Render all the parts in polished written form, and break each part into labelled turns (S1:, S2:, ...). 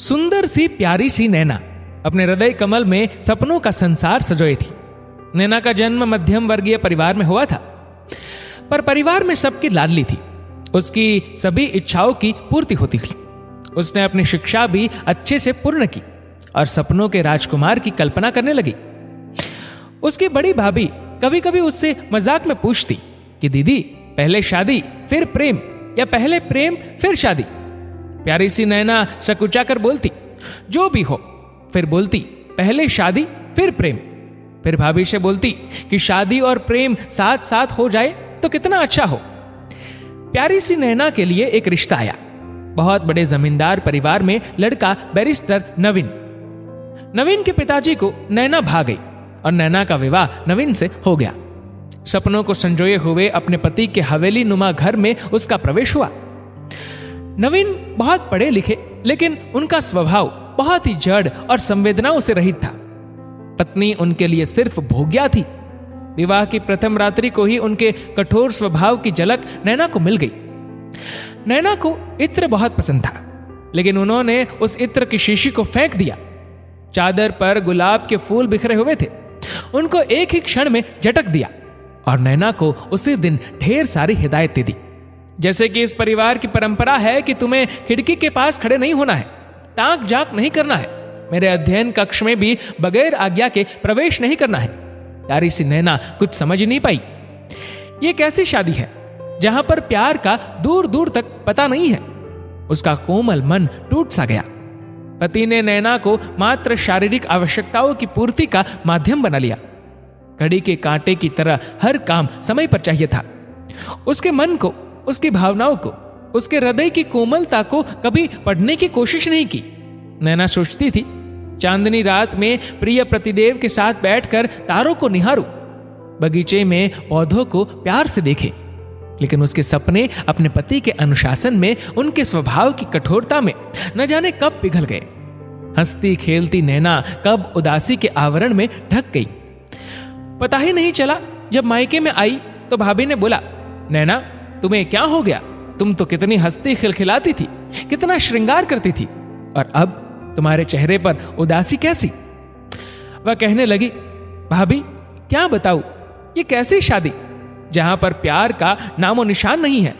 S1: सुंदर सी प्यारी सी नैना अपने हृदय कमल में सपनों का संसार सजोए थी। नैना का जन्म मध्यम वर्गीय परिवार में हुआ था, पर परिवार में सबकी लाडली थी। उसकी सभी इच्छाओं की पूर्ति होती थी। उसने अपनी शिक्षा भी अच्छे से पूर्ण की और सपनों के राजकुमार की कल्पना करने लगी। उसकी बड़ी भाभी कभी कभी उससे मजाक में पूछती कि दीदी, पहले शादी फिर प्रेम या पहले प्रेम फिर शादी। प्यारी सी नैना सकुचा कर बोलती, जो भी हो। फिर बोलती, पहले शादी फिर प्रेम। फिर भाभी से बोलती कि शादी और प्रेम साथ साथ हो जाए तो कितना अच्छा हो। प्यारी सी नैना के लिए एक रिश्ता आया। बहुत बड़े जमींदार परिवार में लड़का बैरिस्टर नवीन। नवीन के पिताजी को नैना भा गई और नैना का विवाह नवीन से हो गया। सपनों को संजोए हुए अपने पति के हवेली नुमा घर में उसका प्रवेश हुआ। नवीन बहुत पढ़े लिखे, लेकिन उनका स्वभाव बहुत ही जड़ और संवेदनाओं से रहित था। पत्नी उनके लिए सिर्फ भोग्या थी। विवाह की प्रथम रात्रि को ही उनके कठोर स्वभाव की झलक नैना को मिल गई। नैना को इत्र बहुत पसंद था, लेकिन उन्होंने उस इत्र की शीशी को फेंक दिया। चादर पर गुलाब के फूल बिखरे हुए थे, उनको एक ही क्षण में झटक दिया और नैना को उसी दिन ढेर सारी हिदायतें दी। जैसे कि इस परिवार की परंपरा है कि तुम्हें खिड़की के पास खड़े नहीं होना है, ताक झांक नहीं करना है, मेरे अध्ययन कक्ष में भी बगैर आज्ञा के प्रवेश नहीं करना है। प्यारी सी नैना कुछ समझ नहीं पाई। ये कैसी शादी है जहां पर प्यार का दूर दूर तक पता नहीं है। उसका कोमल मन टूट सा गया। पति ने नैना को मात्र शारीरिक आवश्यकताओं की पूर्ति का माध्यम बना लिया। घड़ी के कांटे की तरह हर काम समय पर चाहिए था। उसके मन को, उसकी भावनाओं को, उसके हृदय की कोमलता को कभी पढ़ने की कोशिश नहीं की। नैना सोचती थी, चांदनी रात में प्रिय प्रतिदेव के साथ बैठकर तारों को निहारूं, बगीचे में पौधों को प्यार से देखे। लेकिन उसके सपने अपने पति के अनुशासन में, उनके स्वभाव की कठोरता में न जाने कब पिघल गए। हंसती खेलती नैना कब उदासी के आवरण में ढक गई। पता ही नहीं चला। जब मायके में आई तो भाभी ने बोला, नैना तुम्हें क्या हो गया? तुम तो कितनी हंसती खिलखिलाती थी, कितना श्रृंगार करती थी, और अब तुम्हारे चेहरे पर उदासी कैसी? वह कहने लगी, भाभी क्या बताऊं, ये कैसी शादी जहां पर प्यार का नामो निशान नहीं है।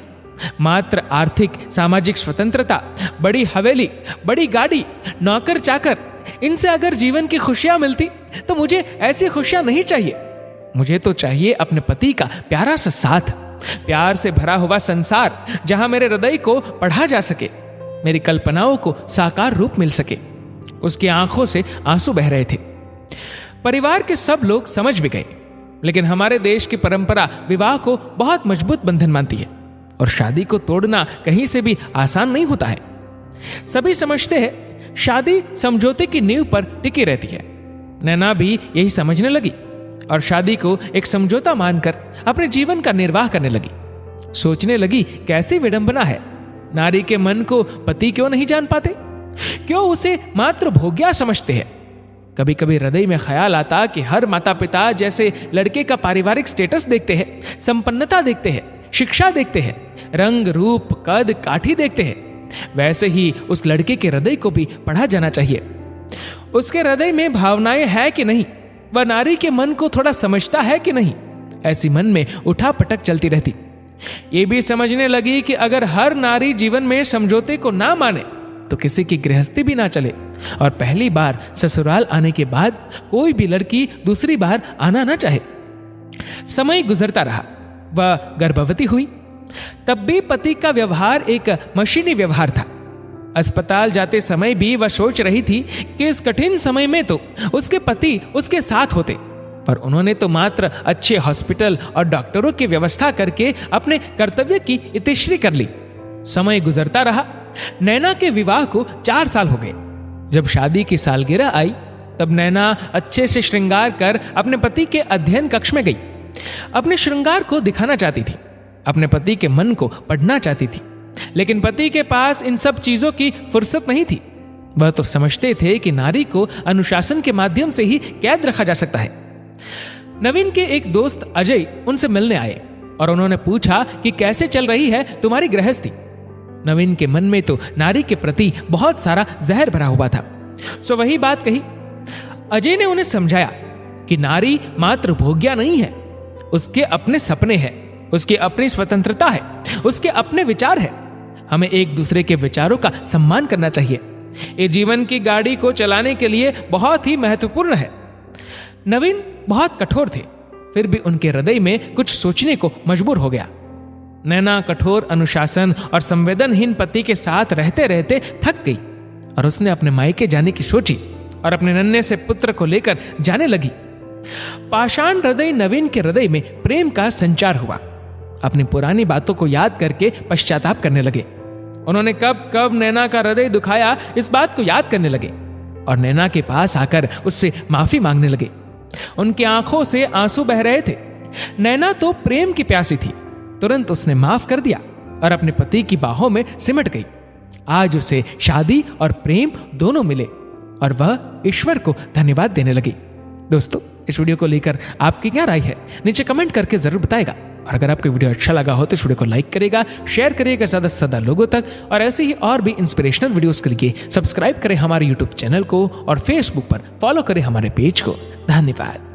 S1: मात्र आर्थिक सामाजिक स्वतंत्रता, बड़ी हवेली, बड़ी गाड़ी, नौकर चाकर, इनसे अगर जीवन की खुशियां मिलती तो मुझे ऐसी खुशियां नहीं चाहिए। मुझे तो चाहिए अपने पति का प्यारा सा साथ, प्यार से भरा हुआ संसार जहां मेरे हृदय को पढ़ा जा सके, मेरी कल्पनाओं को साकार रूप मिल सके। उसकी आंखों से आंसू बह रहे थे। परिवार के सब लोग समझ भी गए, लेकिन हमारे देश की परंपरा विवाह को बहुत मजबूत बंधन मानती है और शादी को तोड़ना कहीं से भी आसान नहीं होता है। सभी समझते हैं शादी समझौते की नींव पर टिकी रहती है। नैना भी यही समझने लगी और शादी को एक समझौता मानकर अपने जीवन का निर्वाह करने लगी। सोचने लगी, कैसी विडंबना है, नारी के मन को पति क्यों नहीं जान पाते, क्यों उसे मात्र भोग्या समझते हैं। कभी कभी हृदय में ख्याल आता कि हर माता पिता जैसे लड़के का पारिवारिक स्टेटस देखते हैं, संपन्नता देखते हैं, शिक्षा देखते हैं, रंग रूप कद काठी देखते हैं, वैसे ही उस लड़के के हृदय को भी पढ़ा जाना चाहिए। उसके हृदय में भावनाएं है कि नहीं, वह नारी के मन को थोड़ा समझता है कि नहीं। ऐसी मन में उठा पटक चलती रहती। ये भी समझने लगी कि अगर हर नारी जीवन में समझौते को ना माने तो किसी की गृहस्थी भी ना चले, और पहली बार ससुराल आने के बाद कोई भी लड़की दूसरी बार आना ना चाहे। समय गुजरता रहा, वह गर्भवती हुई। तब भी पति का व्यवहार एक मशीनी व्यवहार था। अस्पताल जाते समय भी वह सोच रही थी कि इस कठिन समय में तो उसके पति उसके साथ होते, पर उन्होंने तो मात्र अच्छे हॉस्पिटल और डॉक्टरों की व्यवस्था करके अपने कर्तव्य की इतिश्री कर ली। समय गुजरता रहा। नैना के विवाह को 4 साल हो गए। जब शादी की सालगिरह आई तब नैना अच्छे से श्रृंगार कर अपने पति के अध्ययन कक्ष में गई। अपने श्रृंगार को दिखाना चाहती थी, अपने पति के मन को पढ़ना चाहती थी, लेकिन पति के पास इन सब चीजों की फुर्सत नहीं थी। वह तो समझते थे कि नारी को अनुशासन के माध्यम से ही कैद रखा जा सकता है। नवीन के एक दोस्त अजय उनसे मिलने आए और उन्होंने पूछा कि कैसे चल रही है तुम्हारी गृहस्थी। नवीन के मन में तो नारी के प्रति बहुत सारा जहर भरा हुआ था। सो वही बात कही। अजय ने उन्हें समझाया कि नारी मात्र भोग्या नहीं है, उसके अपने सपने हैं, उसकी अपनी स्वतंत्रता है, उसके अपने विचार है। हमें एक दूसरे के विचारों का सम्मान करना चाहिए। ये जीवन की गाड़ी को चलाने के लिए बहुत ही महत्वपूर्ण है। नवीन बहुत कठोर थे, फिर भी उनके हृदय में कुछ सोचने को मजबूर हो गया। नैना कठोर अनुशासन और संवेदनहीन पति के साथ रहते रहते थक गई और उसने अपने मायके जाने की सोची और अपने नन्हे से पुत्र को लेकर जाने लगी। पाषाण हृदय नवीन के हृदय में प्रेम का संचार हुआ। अपनी पुरानी बातों को याद करके पश्चाताप करने लगे। उन्होंने कब कब नैना का हृदय दुखाया, इस बात को याद करने लगे और नैना के पास आकर उससे माफी मांगने लगे। उनकी आंखों से आंसू बह रहे थे। नैना तो प्रेम की प्यासी थी, तुरंत उसने माफ कर दिया और अपने पति की बाहों में सिमट गई। आज उसे शादी और प्रेम दोनों मिले और वह ईश्वर को धन्यवाद देने लगी। दोस्तों, इस वीडियो को लेकर आपकी क्या राय है, नीचे कमेंट करके जरूर बताएगा। और अगर आपको वीडियो अच्छा लगा हो तो इस वीडियो को लाइक करेगा, शेयर करिएगा ज्यादा से ज्यादा लोगों तक। और ऐसे ही और भी इंस्पिरेशनल वीडियोस के लिए सब्सक्राइब करें हमारे यूट्यूब चैनल को और फेसबुक पर फॉलो करें हमारे पेज को। धन्यवाद।